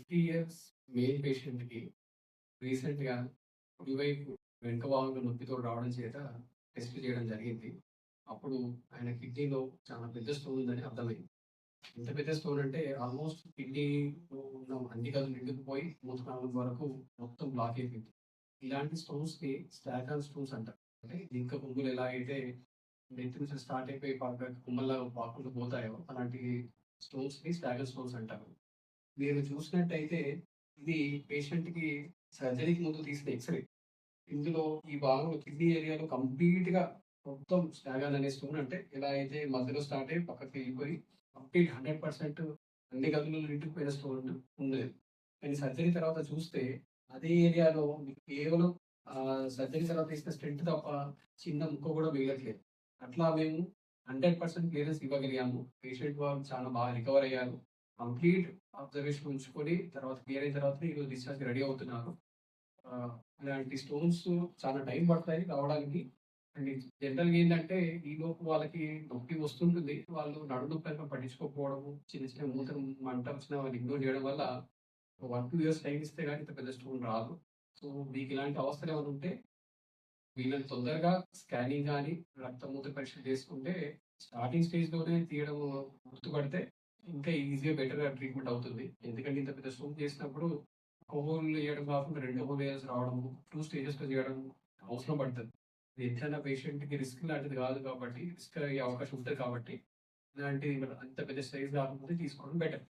50 years male పేషెంట్‌కి రీసెంట్‌గా కుడివైపు వెనుక భాగంలో నొప్పితోటి రావడం చేత టెస్ట్ చేయడం జరిగింది. అప్పుడు ఆయన కిడ్నీలో చాలా పెద్ద స్టోన్ ఉందని అర్థమైంది. ఎంత పెద్ద స్టోన్ అంటే ఆల్‌మోస్ట్ కిడ్నీలో ఉన్న అన్ని గదులు నిండుకుపోయి మూత్రనాళం వరకు మొత్తం బ్లాక్ అయిపోయింది. ఇలాంటి స్టోన్స్‌ని స్టాగాన్ స్టోన్స్ అంటారు. అంటే జింక పుంగులు ఎలా అయితే నెత్తి నుంచి స్టార్ట్ అయిపోయి కొమ్మల్లాగా పాకుకుంటూ పోతాయో అలాంటి స్టోన్స్‌ని స్టాగాన్ స్టోన్స్ అంటారు. మీరు చూసినట్టయితే ఇది పేషెంట్‌కి సర్జరీకి ముందు తీసిన ఎక్స్‌రే. ఇందులో ఈ భాగంలో కిడ్నీ ఏరియాలో కంప్లీట్‌గా మొత్తం స్టాగాన్ అనే స్టోన్ అంటే ఎలా అయితే మధ్యలో స్టార్ట్ అయ్యి పక్కకి వెళ్ళిపోయి కంప్లీట్ 100% అన్ని గదులలో నిండుకుపోయిన స్టోన్ ఉండేది. కానీ సర్జరీ తర్వాత చూస్తే అదే ఏరియాలో మీకు కేవలం సర్జరీ తర్వాత తీసిన స్టెంట్ తప్ప చిన్న ముక్క కూడా మిగలట్లేదు. అట్లా మేము 100% క్లియరెన్స్ ఇవ్వగలిగాము. పేషెంట్ వాళ్ళు చాలా బాగా రికవర్ అయ్యారు. కంప్లీట్ అబ్జర్వేషన్ ఉంచుకొని తర్వాత క్లియర్ అయిన తర్వాత ఈరోజు డిశ్చార్జ్‌కి రెడీ అవుతున్నారు. ఇలాంటి స్టోన్స్ చాలా టైం పడతాయి రావడానికి. అండ్ జనరల్‌గా ఏందంటే, ఈలోపు వాళ్ళకి నొప్పి వస్తుంటుంది. వాళ్ళు నడుము నొప్పి అని పట్టించుకోకపోవడము, చిన్న చిన్న మూత్రం మంట వచ్చినా వాళ్ళు ఇగ్నోర్ చేయడం వల్ల 1, 2 ఇయర్స్ టైమ్ ఇస్తే గాని ఇంత పెద్ద స్టోన్ రాదు. సో, మీకు ఇలాంటి అవస్థలు ఏమైనా ఉంటే వీళ్ళని తొందరగా స్కానింగ్ గాని, రక్త మూత్ర పరీక్షలు చేసుకుంటే స్టార్టింగ్ స్టేజ్‌లోనే తీయడం గుర్తుపడితే ఇంకా ఈజీగా బెటర్‌గా ట్రీట్మెంట్ అవుతుంది. ఎందుకంటే ఇంత పెద్ద స్టోన్ చేసినప్పుడు ఒక హోల్ ఎయడం కాకుండా 2 హోల్ ఎయాల్సి రావడము, 2 స్టేజెస్‌లో చేయడం అవసరం పడతది. ఇది ఎంతైనా పేషెంట్‌కి రిస్క్ లాంటిది కాదు కాబట్టి, రిస్క్ అయ్యే అవకాశం ఉంటది కాబట్టి, ఇలాంటి అంత పెద్ద స్టేజ్ కాకముందే తీసుకోవడం బెటర్.